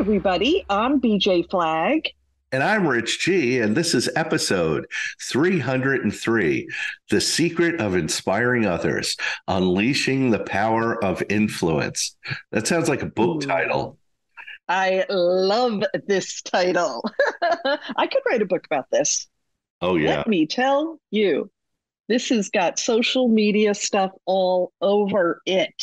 everybody. I'm BJ Flagg. And I'm Rich G, and this is episode 303, The Secret of Inspiring Others, Unleashing the Power of Influence. That sounds like a book Ooh, title. I love this title. I could write a book about this. Oh, yeah. Let me tell you, this has got social media stuff all over it,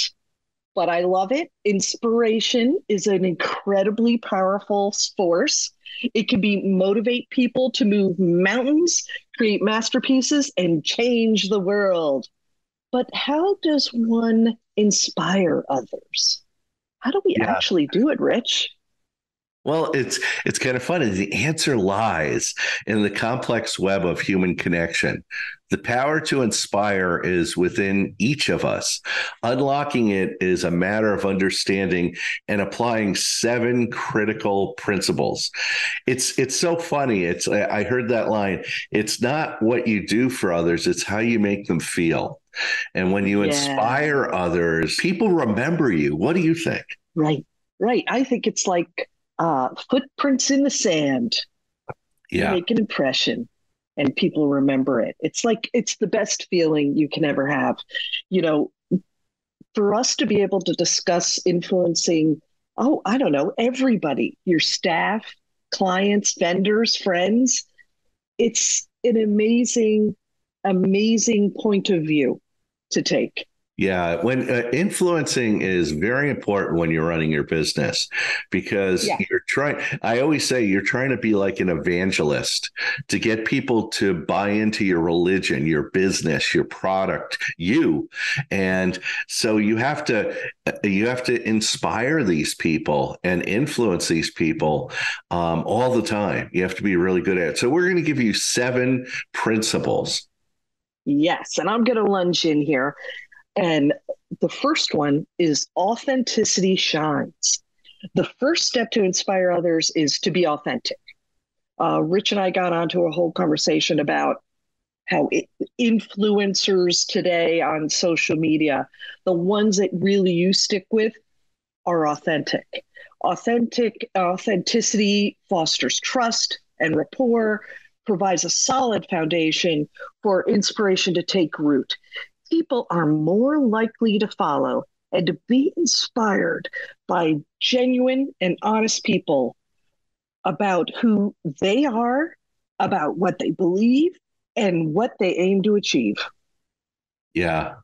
but I love it. Inspiration is an incredibly powerful force. It can be motivate people to move mountains, create masterpieces, and change the world. But how does one inspire others? How do we Yeah. actually do it, Rich? Well, it's kind of funny. The answer lies in the complex web of human connection. The power to inspire is within each of us. Unlocking it is a matter of understanding and applying seven critical principles. It's so funny. I heard that line. It's not what you do for others, it's how you make them feel. And when you Yeah, inspire others, people remember you. What do you think? right, right. I think it's like footprints in the sand. You Yeah. make an impression and people remember it. It's like it's the best feeling you can ever have. You know, for us to be able to discuss influencing, oh, I don't know, everybody, your staff, clients, vendors, friends, it's an amazing, amazing point of view to take. Yeah, when influencing is very important when you're running your business because Yeah. I always say you're trying to be like an evangelist to get people to buy into your religion, your business, your product, you. And so you have to inspire these people and influence these people all the time. You have to be really good at it. So we're going to give you seven principles. Yes. And I'm going to lunge in here. And the first one is authenticity shines. The first step to inspire others is to be authentic. Rich and I got onto a whole conversation about how influencers today on social media, the ones that really you stick with are authentic. Authenticity fosters trust and rapport, provides a solid foundation for inspiration to take root. People are more likely to follow and to be inspired by genuine and honest people about who they are, about what they believe, and what they aim to achieve. Yeah.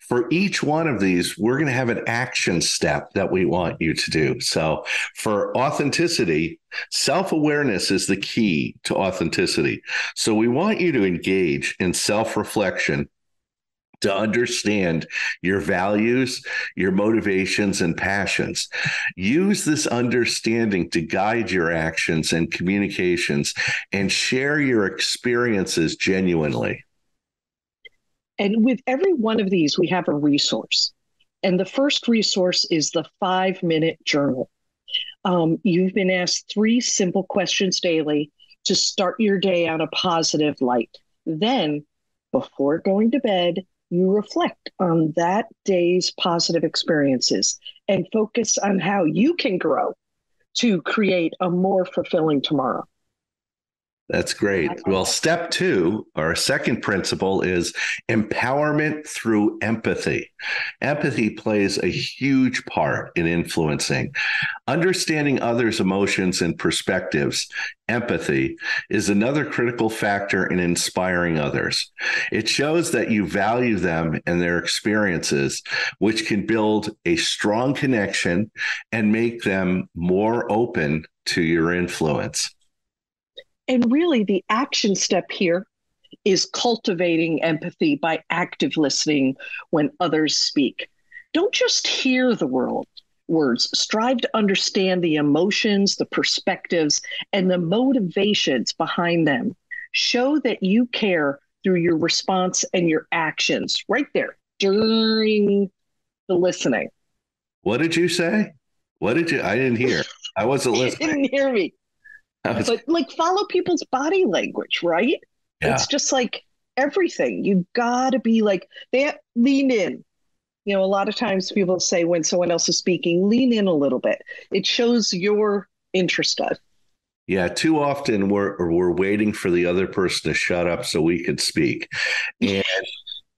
For each one of these, we're going to have an action step that we want you to do. So, for authenticity, self awareness is the key to authenticity. So, we want you to engage in self reflection to understand your values, your motivations, and passions. Use this understanding to guide your actions and communications and share your experiences genuinely. And with every one of these, we have a resource. And the first resource is the 5 minute journal. You've been asked three simple questions daily to start your day on a positive light. Then, before going to bed, you reflect on that day's positive experiences and focus on how you can grow to create a more fulfilling tomorrow. That's I great. love Well, that. step two, our second principle is empowerment through empathy. Empathy plays a huge part in influencing. Understanding others' emotions and perspectives, empathy, is another critical factor in inspiring others. It shows that you value them and their experiences, which can build a strong connection and make them more open to your influence. And really, the action step here is cultivating empathy by active listening when others speak. Don't just hear the words, strive to understand the emotions, the perspectives, and the motivations behind them. Show that you care through your response and your actions right there during the listening. What did you say? What did you? I didn't hear. I wasn't You listening. didn't hear me, I was, but like follow people's body language, right? yeah. It's just like everything. You gotta be like, they lean in, A lot of times people say when someone else is speaking, lean in a little bit. It shows your interest. Yeah, too often we're waiting for the other person to shut up so we can speak. And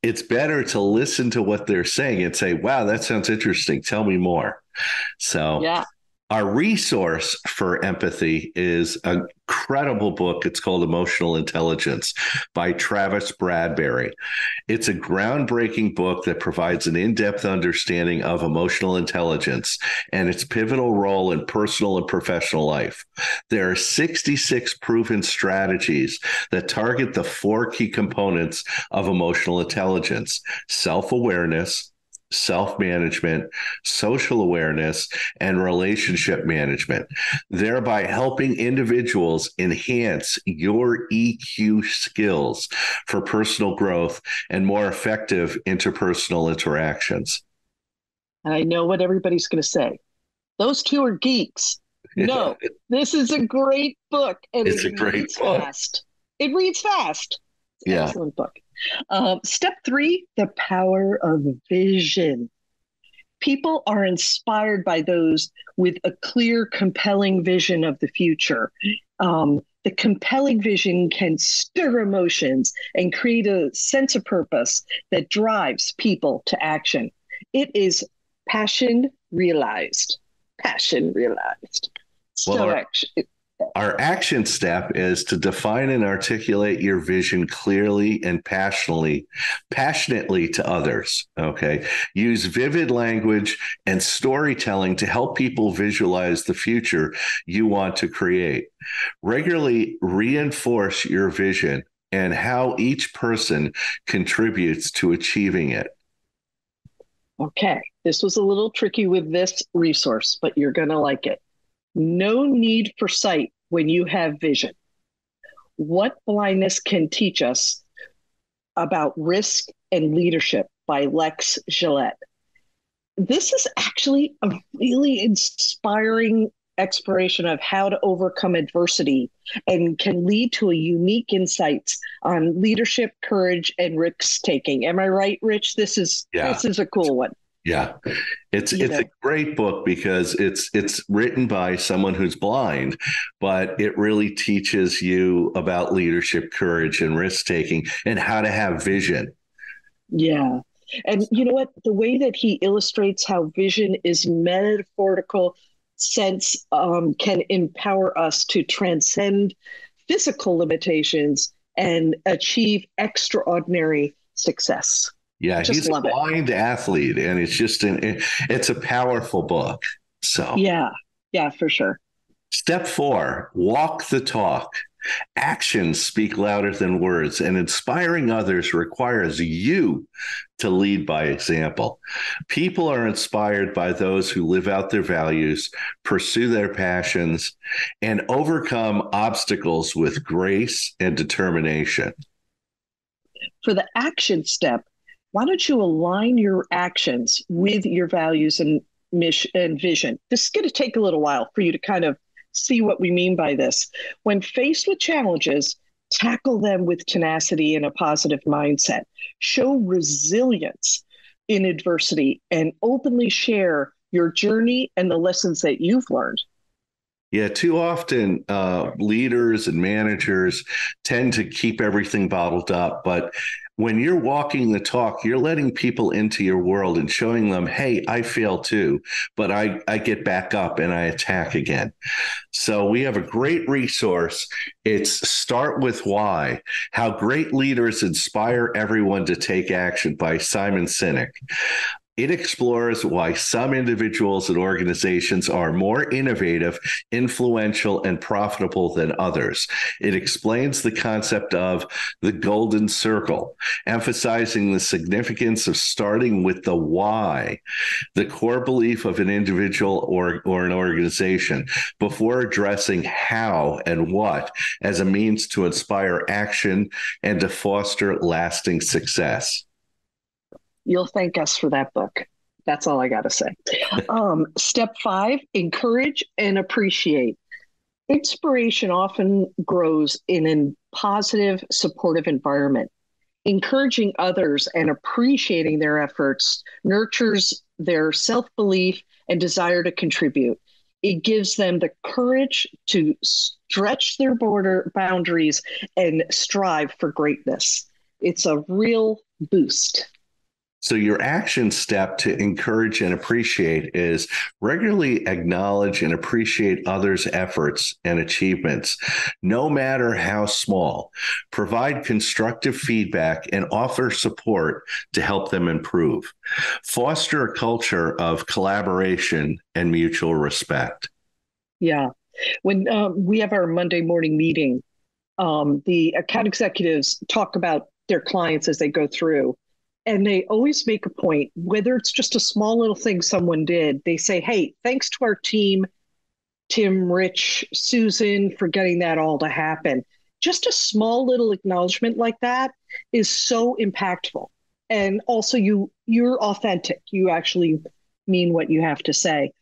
it's better to listen to what they're saying and say, wow, that sounds interesting. Tell me more. So Yeah. our resource for empathy is a incredible book. It's called Emotional Intelligence by Travis Bradberry. It's a groundbreaking book that provides an in-depth understanding of emotional intelligence and its pivotal role in personal and professional life. There are 66 proven strategies that target the four key components of emotional intelligence: self-awareness, self-management, social awareness, and relationship management, thereby helping individuals enhance your EQ skills for personal growth and more effective interpersonal interactions. And I know what everybody's going to say. Those two are geeks. No, this is a great book, and It's it a great reads book. fast. It reads fast. Yeah. Excellent book. Step 3, the power of vision. People are inspired by those with a clear, compelling vision of the future. The compelling vision can stir emotions and create a sense of purpose that drives people to action. It is passion realized. Passion realized. Well, So actually, our action step is to define and articulate your vision clearly and passionately to others. Okay. Use vivid language and storytelling to help people visualize the future you want to create. Regularly reinforce your vision and how each person contributes to achieving it. okay, this was a little tricky with this resource, but you're going to like it. No need for sight when you have vision. What blindness can teach us about risk and leadership by Lex Gillette. This is actually a really inspiring exploration of how to overcome adversity and can lead to a unique insights on leadership, courage, and risk taking. Am I right, Rich? This is a cool one. Yeah. It's a great book because it's written by someone who's blind, but it really teaches you about leadership, courage, and risk taking and how to have vision. Yeah. And you know what? The way that he illustrates how vision is metaphorical sense can empower us to transcend physical limitations and achieve extraordinary success. Yeah, Just he's a love it. blind athlete, and it's a powerful book. So, yeah, for sure. Step 4, walk the talk. Actions speak louder than words, and inspiring others requires you to lead by example. People are inspired by those who live out their values, pursue their passions, and overcome obstacles with grace and determination. For the action step, why don't you align your actions with your values and mission and vision? This is going to take a little while for you to kind of see what we mean by this. When faced with challenges, tackle them with tenacity and a positive mindset. Show resilience in adversity and openly share your journey and the lessons that you've learned. Yeah, too often leaders and managers tend to keep everything bottled up. But when you're walking the talk, you're letting people into your world and showing them, hey, I fail too, but I get back up and I attack again. So we have a great resource. It's Start With Why, How Great Leaders Inspire Everyone to Take Action by Simon Sinek. It explores why some individuals and organizations are more innovative, influential, and profitable than others. It explains the concept of the golden circle, emphasizing the significance of starting with the why, the core belief of an individual or an organization, before addressing how and what as a means to inspire action and to foster lasting success. You'll thank us for that book. That's all I got to say. Step 5, encourage and appreciate. Inspiration often grows in a positive, supportive environment. Encouraging others and appreciating their efforts nurtures their self belief and desire to contribute. It gives them the courage to stretch their border boundaries and strive for greatness. It's a real boost. So, your action step to encourage and appreciate is regularly acknowledge and appreciate others' efforts and achievements, no matter how small. Provide constructive feedback and offer support to help them improve. Foster a culture of collaboration and mutual respect. Yeah. When we have our Monday morning meeting, the account executives talk about their clients as they go through. And they always make a point, whether it's just a small little thing someone did, they say, hey, thanks to our team, Tim, Rich, Susan, for getting that all to happen. Just a small little acknowledgement like that is so impactful. And also you're authentic. You actually mean what you have to say.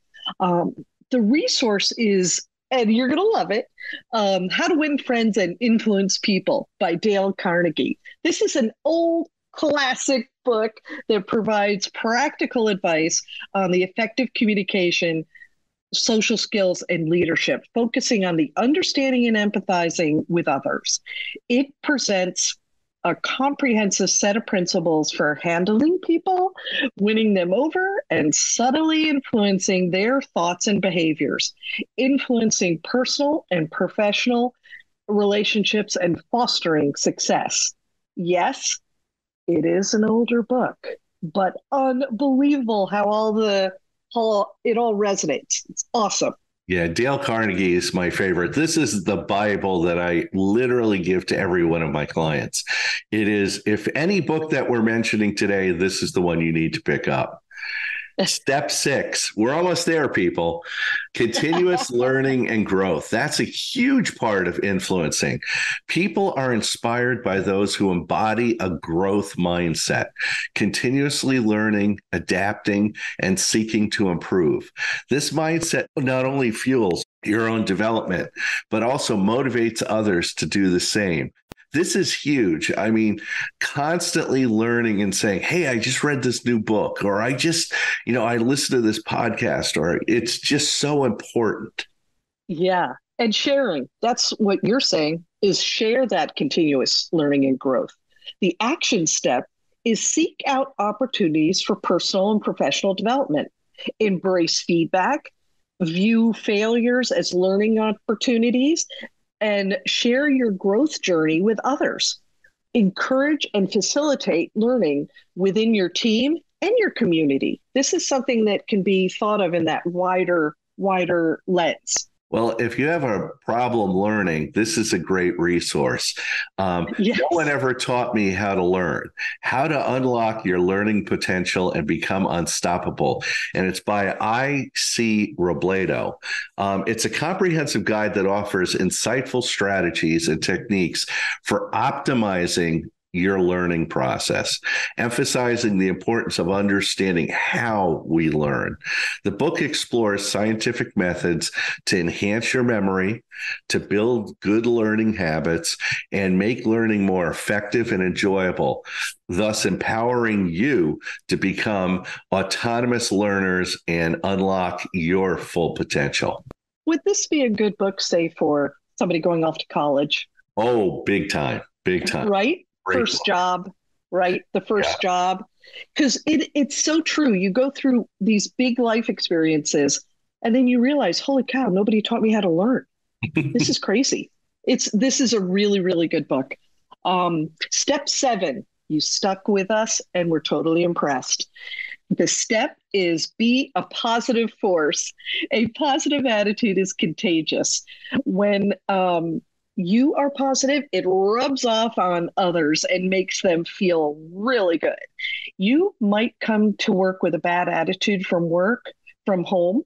The resource is, and you're going to love it, How to Win Friends and Influence People by Dale Carnegie. This is an old classic book that provides practical advice on the effective communication, social skills, and leadership, focusing on the understanding and empathizing with others. It presents a comprehensive set of principles for handling people, winning them over, and subtly influencing their thoughts and behaviors, influencing personal and professional relationships, and fostering success. Yes, it is an older book, but unbelievable how it all resonates. It's awesome. Yeah, Dale Carnegie is my favorite. This is the Bible that I literally give to every one of my clients. It is, if any book that we're mentioning today, this is the one you need to pick up. Step 6, we're almost there, people. Continuous learning and growth. That's a huge part of influencing. People are inspired by those who embody a growth mindset, continuously learning, adapting, and seeking to improve. This mindset not only fuels your own development, but also motivates others to do the same. This is huge. I mean, constantly learning and saying, hey, I just read this new book, or I just, I listened to this podcast, or it's just so important. Yeah. And sharing, that's what you're saying, is share that continuous learning and growth. The action step is seek out opportunities for personal and professional development, embrace feedback, view failures as learning opportunities, and share your growth journey with others. Encourage and facilitate learning within your team and your community. This is something that can be thought of in that wider lens. Well, if you have a problem learning, this is a great resource. Yes. No one ever taught me how to learn, how to unlock your learning potential and become unstoppable. And it's by I.C. Robledo. It's a comprehensive guide that offers insightful strategies and techniques for optimizing your learning process, emphasizing the importance of understanding how we learn. The book explores scientific methods to enhance your memory, to build good learning habits, and make learning more effective and enjoyable, thus empowering you to become autonomous learners and unlock your full potential. Would this be a good book, say, for somebody going off to college? Oh, big time, big time. Right? First job, right? The first job. Because it's so true. You go through these big life experiences and then you realize, holy cow, nobody taught me how to learn. This is crazy. This is a really, really good book. Step 7, you stuck with us and we're totally impressed. The step is be a positive force. A positive attitude is contagious. When you are positive, it rubs off on others and makes them feel really good. You might come to work with a bad attitude from home,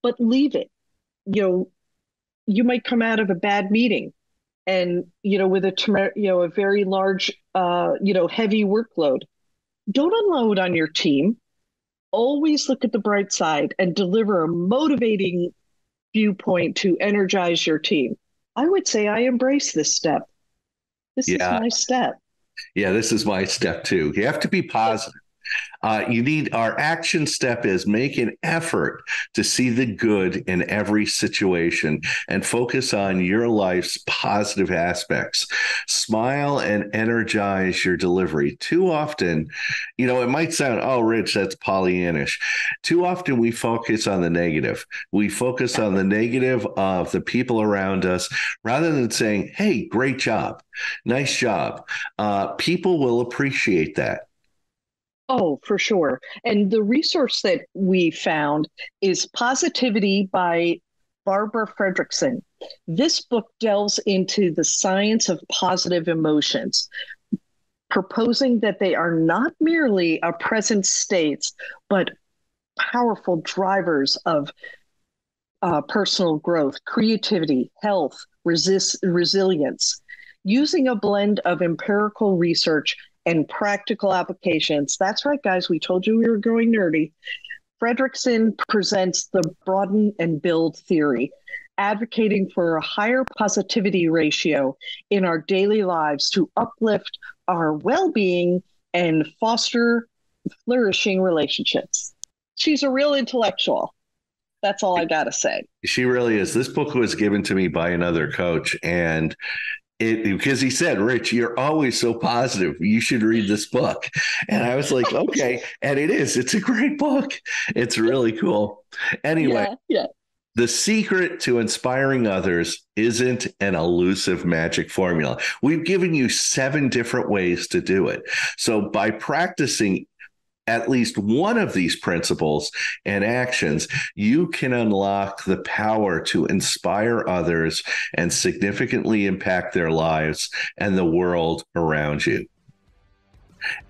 but leave it. You might come out of a bad meeting and, with a very large, heavy workload. Don't unload on your team. Always look at the bright side and deliver a motivating viewpoint to energize your team. I would say I embrace this step. This is my step. Yeah, this is my step two. You have to be positive. You need our action step is make an effort to see the good in every situation and focus on your life's positive aspects. Smile and energize your delivery. Too often, it might sound, oh, Rich, that's Pollyannish. Too often we focus on the negative. We focus on the negative of the people around us rather than saying, hey, great job, nice job. People will appreciate that. Oh, for sure. And the resource that we found is Positivity by Barbara Fredrickson. This book delves into the science of positive emotions, proposing that they are not merely our present states, but powerful drivers of personal growth, creativity, health, resilience. Using a blend of empirical research and practical applications. That's right, guys. We told you we were going nerdy. Fredrickson presents the broaden and build theory, advocating for a higher positivity ratio in our daily lives to uplift our well-being and foster flourishing relationships. She's a real intellectual. That's all I got to say. She really is. This book was given to me by another coach, and because he said, Rich, you're always so positive. You should read this book. And I was like, okay. And it's a great book. It's really cool. Anyway, yeah. The secret to inspiring others isn't an elusive magic formula. We've given you 7 different ways to do it. So by practicing at least one of these principles and actions, you can unlock the power to inspire others and significantly impact their lives and the world around you.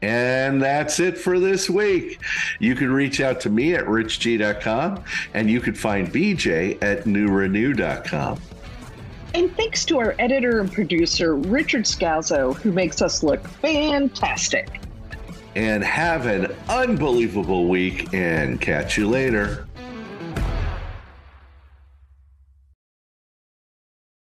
And that's it for this week. You can reach out to me at richg.com, and you can find BJ at newrenew.com. And thanks to our editor and producer, Richard Scalzo, who makes us look fantastic. And have an unbelievable week, and catch you later.